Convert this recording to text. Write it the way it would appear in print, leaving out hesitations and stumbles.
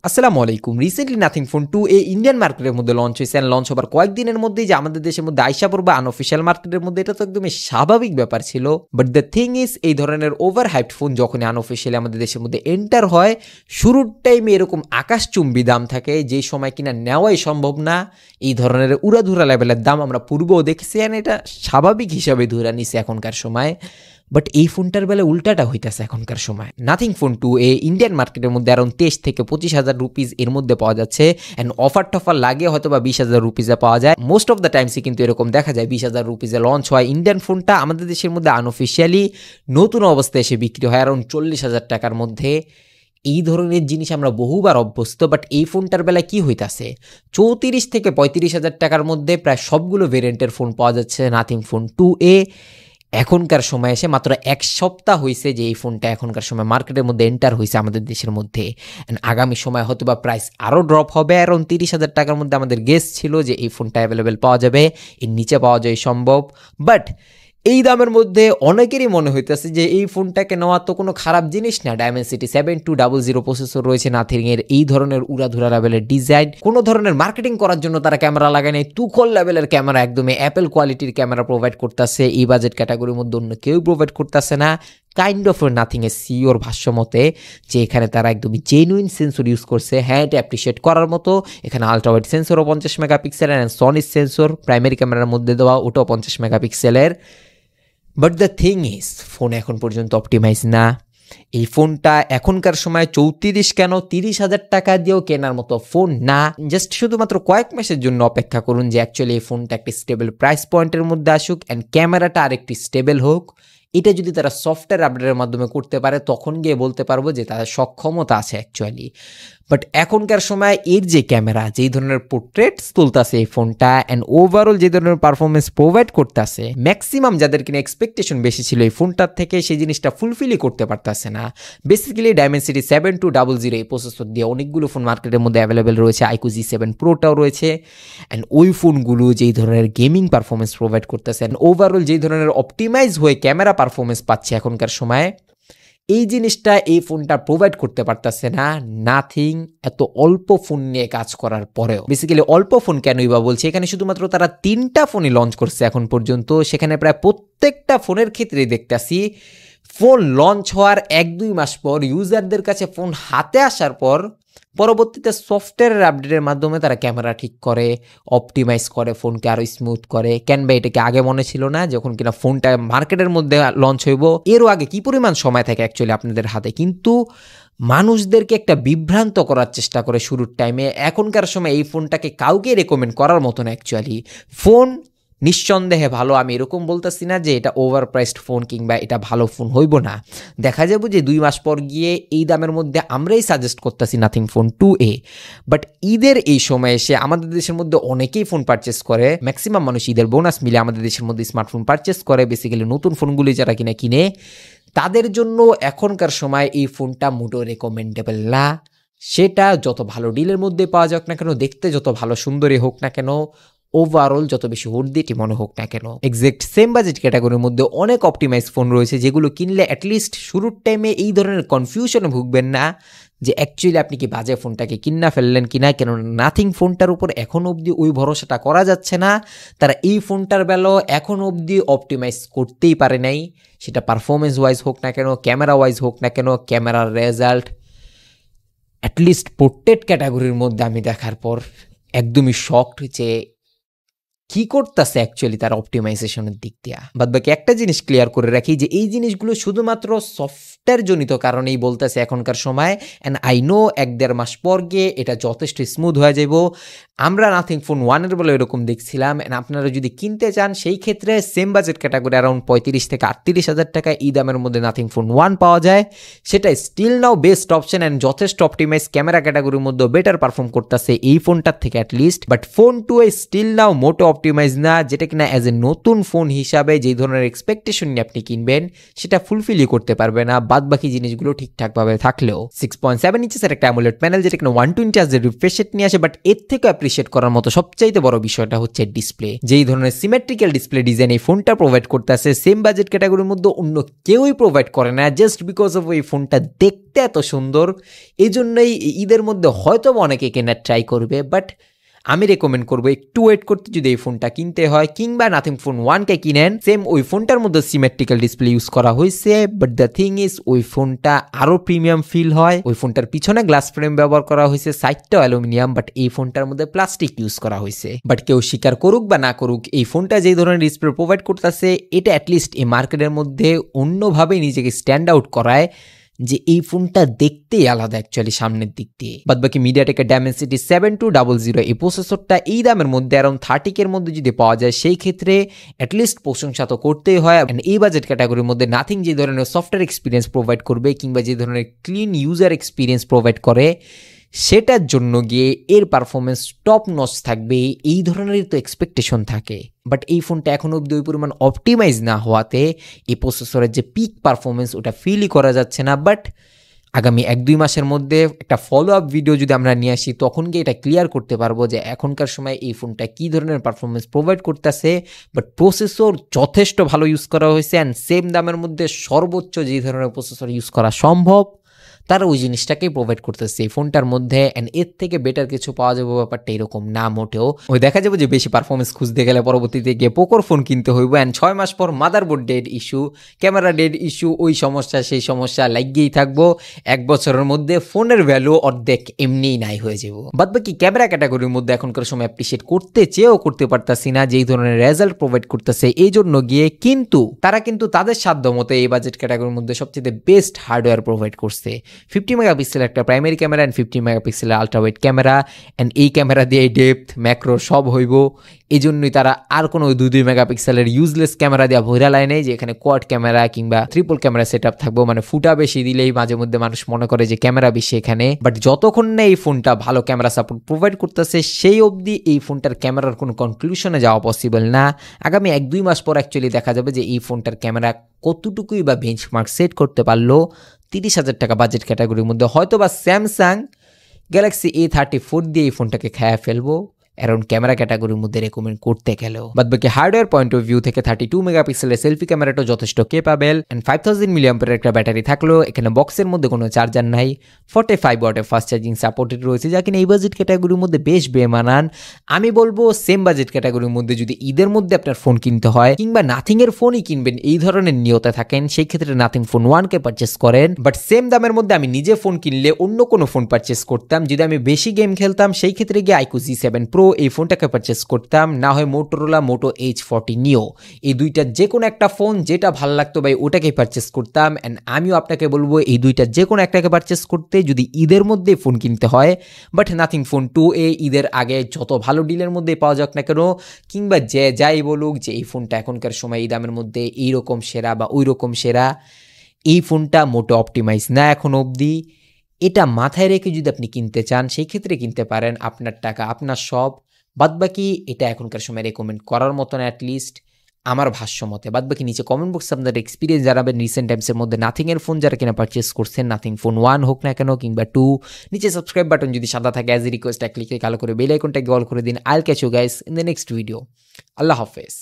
আসসালামু আলাইকুম। Recently nothing phone 2 Indian মার্কেটের মধ্যে লঞ্চ হয়েছে অ্যান্ড লঞ্চ হবার কয়েকদিনের মধ্যেই যে আমাদের দেশের মধ্যে আইসা পড়বে আনঅফিসিয়াল মার্কেটের মধ্যে, এটা তো একদমই স্বাভাবিক ব্যাপার ছিল। বাট দ্য থিং ইজ, এই ধরনের ওভার হাইপড ফোন যখনই আনঅফিসিয়ালি আমাদের দেশের মধ্যে এন্টার হয়, শুরুর টাইমে এরকম আকাশচুম্বী দাম থাকে, যেই সময় কিনা নেওয়াই সম্ভব না। এই ধরনের উড়াধুরা লেভেলের দাম আমরা পূর্বেও দেখেছি অ্যান্ড এটা স্বাভাবিক হিসাবে ধরে নিছে এখনকার সময়। বাট এই ফোনটার বেলা উল্টাটা হইতেছে এখনকার সময়। নাথিং ফোন 2 ইন্ডিয়ান মার্কেটের মধ্যে অ্যারাউন্ড 23 থেকে 25,000 রুপিস এর মধ্যে পাওয়া যাচ্ছে অ্যান্ড অফার টফার লাগে হয়তো বা 20,000 রুপিসে পাওয়া যায়। মোস্ট অফ দ্য টাইমসই কিন্তু এরকম দেখা যায় 20,000 রুপিসে লঞ্চ হয় ইন্ডিয়ান ফোনটা। আমাদের দেশের মধ্যে আনঅফিসিয়ালি নতুন অবস্থায় এসে বিক্রি হয় অ্যারাউন্ড 40,000 টাকার মধ্যে। এই ধরনের জিনিস আমরা বহুবার অভ্যস্ত, বাট এই ফোনটার বেলায় কি হইতাছে, 34 থেকে 35,000 টাকার মধ্যে প্রায় সবগুলো ভেরিয়েন্টের ফোন পাওয়া যাচ্ছে নাথিং ফোন 2 এখনকার সময় এসে মাত্র এক সপ্তাহ হয়েছে যে এই ফোনটা এখনকার সময় মার্কেটের মধ্যে এন্টার হয়েছে আমাদের দেশের মধ্যে। আগামী সময় হয়তো বা প্রাইস আরও ড্রপ হবে, অ্যারাউন্ড 30,000 টাকার মধ্যে আমাদের গেস ছিল যে এই ফোনটা অ্যাভেলেবেল পাওয়া যাবে, এর নিচে পাওয়া যায় সম্ভব। বাট এই দামের মধ্যে অনেকেরই মনে হইতেছে যে এই ফোনটাকে নেওয়া তো কোনো খারাপ জিনিস না। ডায়মেনসিটি 7200 প্রসেসর রয়েছে নাথিংয়ের, এই ধরনের উড়াধুরা লেভেলের ডিজাইন, কোনো ধরনের মার্কেটিং করার জন্য তারা ক্যামেরা লাগায় নাই, তুখল লেভেলের ক্যামেরা, একদমই অ্যাপেল কোয়ালিটির ক্যামেরা প্রোভাইড করতেছে। এই বাজেট ক্যাটাগরির মধ্যে অন্য কেউ প্রোভাইড করতেছে না। কাইন্ড অফ নাথিংয়ের সিওর ভাষ্য মতে যে এখানে তারা একদমই জেনুইন সেন্সর ইউজ করছে। হ্যাঁ, এটা অ্যাপ্রিসিয়েট করার মতো। এখানে আলট্রাওয়াইড সেন্সরও 50 মেগাপিক্সেল অ্যান্ড সনির সেন্সর প্রাইমারি ক্যামেরার মধ্যে দেওয়া, ওটাও 50 মেগাপিক্সেলের। But the thing is, phone এখন পর্যন্ত অপটিমাইজ না। এই ফোনটা এখনকার সময় 34 কেন 30,000 টাকা দিয়েও কেনার মতো ফোন না। জাস্ট শুধুমাত্র কয়েক মাসের জন্য অপেক্ষা করুন যে অ্যাকচুয়ালি এই ফোনটা একটি স্টেবল প্রাইস পয়েন্টের মধ্যে আসুক অ্যান্ড ক্যামেরাটা আরেকটি স্টেবল হোক। এটা যদি তারা সফটওয়্যার আপডেটের মাধ্যমে করতে পারে, তখন গিয়ে বলতে পারবো যে তাদের সক্ষমতা আছে অ্যাকচুয়ালি। বাট এখনকার সময় এর যে ক্যামেরা, যেই ধরনের পোর্ট্রেটস তুলতেছে এই ফোনটা অ্যান্ড ওভারঅল যে ধরনের পারফরমেন্স প্রোভাইড করতেছে, ম্যাক্সিমাম যাদের কিনা এক্সপেকটেশন বেশি ছিল এই ফোনটার থেকে, সেই জিনিসটা ফুলফিলই করতে পারতেছে না। বেসিক্যালি ডায়মেনসিটি 7200 এই প্রসেসর দিয়ে অনেকগুলো ফোন মার্কেটের মধ্যে অ্যাভেলেবেল রয়েছে, iQOO G7 Proটাও রয়েছে অ্যান্ড ওই ফোনগুলো যেই ধরনের গেমিং পারফরমেন্স প্রোভাইড করতেছে অ্যান্ড ওভারঅল যেই ধরনের অপটিমাইজ হয়ে ক্যামেরা পারফরমেন্স পাচ্ছে এখনকার সময়, এই জিনিসটা এই ফোনটা প্রোভাইড করতে পারতেছে না। নাথিং এত অল্প ফোন নিয়ে কাজ করার পরেও, বেসিক্যালি অল্প ফোন কেনই বা বলছে, এখানে শুধুমাত্র তারা 3টা ফোনই লঞ্চ করছে এখন পর্যন্ত। সেখানে প্রায় প্রত্যেকটা ফোনের ক্ষেত্রেই দেখতেছি ফোন লঞ্চ হওয়ার 1-2 মাস পর ইউজারদের কাছে ফোন হাতে আসার পর পরবর্তীতে সফটওয়্যারের আপডেটের মাধ্যমে তারা ক্যামেরা ঠিক করে, অপটিমাইজ করে, ফোনকে আরও স্মুথ করে। কেন ভাই, এটাকে আগে মনে ছিল না যখন কিনা ফোনটা মার্কেটের মধ্যে লঞ্চ হইব, এরও আগে কি পরিমাণ সময় থাকে অ্যাকচুয়ালি আপনাদের হাতে? কিন্তু মানুষদেরকে একটা বিভ্রান্ত করার চেষ্টা করে শুরুর টাইমে। এখনকার সময় এই ফোনটাকে কাউকে রেকমেন্ড করার মতো না অ্যাকচুয়ালি। ফোন নিঃসন্দেহে ভালো, আমি এরকম বলতেছি না যে এটা ওভার প্রাইসড ফোন কিংবা এটা ভালো ফোন হইব না। দেখা যাবে যে 2 মাস পর গিয়ে এই দামের মধ্যে আমরাই সাজেস্ট করতেছি নাথিং ফোন 2 বাট ঈদের এই সময় এসে আমাদের দেশের মধ্যে অনেকেই ফোন পারচেস করে, ম্যাক্সিমাম মানুষ ঈদের বোনাস মিলে আমাদের দেশের মধ্যে স্মার্টফোন পারচেস করে। বেসিক্যালি নতুন ফোনগুলি যারা কিনে তাদের জন্য এখনকার সময় এই ফোনটা মোটেও রেকমেন্ডেবল না। সেটা যত ভালো ডিলের মধ্যে পাওয়া যাক না কেন, দেখতে যত ভালো সুন্দরী হোক না কেন, ওভারঅল যত বেশি ওর্থি মনে হোক না কেন, এক্সাক্ট সেম বাজেট ক্যাটাগরির মধ্যে অনেক অপটিমাইজ ফোন রয়েছে যেগুলো কিনলে অ্যাটলিস্ট শুরুর টাইমে এই ধরনের কনফিউশনে ভুগবেন না যে অ্যাকচুয়ালি আপনি কি বাজে ফোনটাকে কিনা ফেললেন কিনা। কেন নাথিং ফোনটার উপর এখন অবধি ওই ভরসাটা করা যাচ্ছে না। তারা এই ফোনটার বেলাও এখন অবধি অপটিমাইজ করতেই পারে নাই, সেটা পারফরমেন্স ওয়াইজ হোক না কেন, ক্যামেরা ওয়াইজ হোক না কেন। ক্যামেরার রেজাল্ট অ্যাটলিস্ট পোর্ট্রেট ক্যাটাগরির মধ্যে আমি দেখার পর একদমই শকড যে কি করতেছে অ্যাকচুয়ালি তার অপটিমাইজেশনের দিক দিয়ে। বাদ বাকি একটা জিনিস ক্লিয়ার করে রাখি যে এই জিনিসগুলো শুধুমাত্র সফটওয়্যার জনিত কারণেই বলতেছে এখনকার সময়। অ্যান্ড আই নো 1-1.5 মাস পর গিয়ে এটা যথেষ্ট স্মুথ হয়ে যাব। আমরা নাথিং ফোন 1 বলে এরকম দেখছিলাম। অ্যান্ড আপনারা যদি কিনতে চান সেই ক্ষেত্রে সেম বাজেট ক্যাটাগরি অ্যারাউন্ড 35 থেকে 38,000 টাকা এই দামের মধ্যে নাথিং ফোন 1 পাওয়া যায়। সেটা still now best option and যথেষ্ট অপটিমাইজ ক্যামেরা ক্যাটাগরির মধ্যে বেটার পারফর্ম করতেছে এই ফোনটার থেকে at least. But phone 2 still now মোটো অপটিমাইজ না, যেটা কিনা অ্যাজ এ নতুন ফোন হিসাবে যেই ধরনের এক্সপেকটেশন নিয়ে আপনি কিনবেন সেটা ফুলফিলই করতে পারবে না, বাদ বাকি জিনিসগুলো ঠিকঠাকভাবে থাকলেও। 6.7 ইঞ্চের একটা অ্যামোলেড প্যানেল, যেটা কিনা 120 হার্জ রিফ্রেশ রেট নিয়ে আসে, বাট এর থেকে অ্যাপ্রিশিয়েট করার মতো সবচাইতে বড় বিষয়টা হচ্ছে ডিসপ্লে। যেই ধরনের সিমেট্রিক্যাল ডিসপ্লে ডিজাইন এই ফোনটা প্রোভাইড করতে আছে, সেম বাজেট ক্যাটাগরির মধ্যে অন্য কেউই প্রোভাইড করে না, জাস্ট বিকজ অফ এই ফোনটা দেখতে এত সুন্দর। এই জন্যই ঈদের মধ্যে হয়তো অনেকে কেনার ট্রাই করবে, বাট আমি রেকমেন্ড করবো একটু ওয়েট করতে যদি এই ফোনটা কিনতে হয়, কিংবা নাথিং ফোন 1কে কিনেন। সেম ওই ফোনটার মধ্যে সিমেট্রিক্যাল ডিসপ্লে ইউজ করা হয়েছে, বাট দ্য থিং ইজ ওই ফোনটা আরো প্রিমিয়াম ফিল হয়। ওই ফোনটার পিছনে গ্লাস ফ্রেম ব্যবহার করা হয়েছে, সাইডটাও অ্যালুমিনিয়াম, বাট এই ফোনটার মধ্যে প্লাস্টিক ইউজ করা হয়েছে। বাট কেউ স্বীকার করুক বা না করুক, এই ফোনটা যেই ধরনের ডিসপ্লে প্রোভাইড করতেছে, এটা অ্যাটলিস্ট এই মার্কেটের মধ্যে অন্যভাবে নিজেকে স্ট্যান্ড আউট করায়, যে এই ফোনটা দেখতেই আলাদা অ্যাকচুয়ালি সামনের দিক দিয়ে। বাদ বাকি মিডিয়াটেকের ডাইমেনসিটি 7200 এই প্রসেসরটা এই দামের মধ্যে অ্যারাউন্ড 30K মধ্যে যদি পাওয়া যায়, সেই ক্ষেত্রে অ্যাটলিস্ট প্রশংসা তো করতেই হয়। এই বাজেট ক্যাটাগরির মধ্যে নাথিং যে ধরনের সফটওয়্যার এক্সপিরিয়েন্স প্রোভাইড করবে, কিংবা যে ধরনের ক্লিন ইউজার এক্সপিরিয়েন্স প্রোভাইড করে, সেটার জন্য গিয়ে এর পারফরমেন্স টপ নচ থাকবে, এই ধরনেরই তো এক্সপেকটেশন থাকে। বাট এই ফোনটা এখনও অব্দি ওই পরিমাণ অপটিমাইজ না হওয়াতে এই প্রসেসরের যে পিক পারফরমেন্স ওটা ফিলই করা যাচ্ছে না। বাট আগামী 1-2 মাসের মধ্যে একটা ফলো আপ ভিডিও যদি আমরা নিয়ে আসি, তখন গিয়ে এটা ক্লিয়ার করতে পারবো যে এখনকার সময় এই ফোনটা কী ধরনের পারফরমেন্স প্রোভাইড করতেছে। বাট প্রসেসর যথেষ্ট ভালো ইউজ করা হয়েছে, অ্যান্ড সেম দামের মধ্যে সর্বোচ্চ যে ধরনের প্রসেসর ইউজ করা সম্ভব তারা ওই জিনিসটাকেই প্রোভাইড করতেছে এই ফোনটার মধ্যে। অ্যান্ড এর থেকে বেটার কিছু পাওয়া যাবে ব্যাপারটা এরকম না মোটেও। ওই দেখা যাবে যে বেশি পারফরমেন্স খুঁজতে গেলে পরবর্তীতে গিয়ে পোকোর ফোন কিনতে হইব, অ্যান্ড 6 মাস পর motherboard dead issue, camera dead issue, ওই সমস্যা সেই সমস্যা লাগিয়েই থাকবো। 1 বছরের মধ্যে ফোনের ভ্যালু অর্ধেক এমনিই নাই হয়ে যাব। বাদ বাকি ক্যামেরা ক্যাটাগরির মধ্যে এখনকার সময় অ্যাপ্রিসিয়েট করতে চেয়েও করতে পারতাছি না যেই ধরনের রেজাল্ট প্রোভাইড করতেছে, এই জন্য গিয়ে কিন্তু তারা কিন্তু তাদের সাধ্য মতো এই বাজেট ক্যাটাগরির মধ্যে সবচেয়ে বেস্ট হার্ডওয়্যার প্রোভাইড করছে। 50 মেগাপিক্সেল একটা প্রাইমারি ক্যামেরা অ্যান্ড 50 মেগাপিক্সেলের আলট্রা ওয়াইড ক্যামেরা, অ্যান্ড এই ক্যামেরা দিয়ে ডেপথ ম্যাক্রো সব হইব। এই জন্যই তারা আর কোনো 2 মেগাপিক্সেলের ইউজলেস ক্যামেরা দেওয়া ভৈরা লাইনে যে এখানে কোয়াড ক্যামেরা কিংবা ট্রিপল ক্যামেরা সেট আপ থাকবো, মানে ফুটা বেশি দিলেই মাঝে মধ্যে মানুষ মনে করে যে ক্যামেরা বেশি এখানে। বাট যতক্ষণ না এই ফোনটা ভালো ক্যামেরা সাপোর্ট প্রোভাইড করতেছে, সেই অবধি এই ফোনটার ক্যামেরার কোনো কনক্লুশনে যাওয়া পসিবল না। আগামী 1-2 মাস পর অ্যাকচুয়ালি দেখা যাবে যে এই ফোনটার ক্যামেরা কতটুকুই বা বেঞ্চমার্ক সেট করতে পারলো। 30,000 টাকা বাজেট ক্যাটাগরির মধ্যে হয়তো বা স্যামসাং গ্যালাক্সি A34 দিয়ে এই ফোনটাকে খেয়ে ফেলবো অ্যারাউন্ড ক্যামেরা ক্যাটাগরির মধ্যে রেকমেন্ড করতে গেলেও। বাদ বাকি হার্ডওয়্যার পয়েন্ট অফ ভিউ থেকে 32 মেগাপিক্সেলের সেলফি ক্যামেরাটা যথেষ্ট কেপাবেল, অ্যান্ড 5000 মিলিঅ্যাম্পিয়ারের একটা ব্যাটারি থাকলেও এখানে বক্সের মধ্যে কোনো চার্জার নাই। 45 ওয়াটের ফাস্ট চার্জিং সাপোর্টেড রয়েছে, যা কিনা এই বাজেট ক্যাটাগরির মধ্যে বেশ বেমানান। আমি বলবো সেম বাজেট ক্যাটাগরির মধ্যে যদি ঈদের মধ্যে আপনার ফোন কিনতে হয়, কিংবা নাথিংয়ের ফোনই কিনবেন এই ধরনের নিয়তে থাকেন, সেই ক্ষেত্রে নাথিং ফোন 1কে পারচেস করেন। বাট সেম দামের মধ্যে আমি নিজে ফোন কিনলে অন্য কোনো ফোন পারচেস করতাম। যদি আমি বেশি গেম খেলতাম, সেই ক্ষেত্রে গিয়ে iQOO G7 Pro এই ফোনটাকে পারচেস করতাম, না হয় মোটোরোলা মোটো H40 নিও। এই দুইটার যে কোনো একটা ফোন যেটা ভালো লাগতো ভাই ওটাকেই পারচেস করতাম। অ্যান্ড আমিও আপনাকে বলবো এই দুইটার যে কোনো একটাকে পারচেস করতে যদি ঈদের মধ্যে ফোন কিনতে হয়। বাট নাথিং ফোন 2A ঈদের আগে যত ভালো ডিলের মধ্যে পাওয়া যাক না কেন, কিংবা যে যাই বলুক যে এই ফোনটা এখনকার সময় এই দামের মধ্যে এইরকম সেরা বা ওই রকম সেরা, এই ফোনটা মোটো অপটিমাইজ না এখন অবধি। এটা মাথায় রেখে যদি আপনি কিনতে চান, সেই ক্ষেত্রে কিনতে পারেন, আপনার টাকা আপনার সব। বাদবাকি এটা এখনকার সময় রেকমেন্ড করার মতন অ্যাটলিস্ট আমার ভাষ্য মতে। বাদবাকি নিচে কমেন্ট বক্সে আপনাদের এক্সপিরিয়েন্স জানাবেন রিসেন্ট টাইমসের মধ্যে নাথিংয়ের ফোন যারা কিনা পারচেস করছেন, নাথিং ফোন 1 হোক না কেন কিংবা 2। নিচে সাবস্ক্রাইব বাটন যদি সাদা থাকে অ্যাজ এ রিকোয়েস্ট ক্লিকে কালো করে বেল আইকনটাকে অল করে দিন। I'll catch you guys in the next video. আল্লাহ হাফেজ।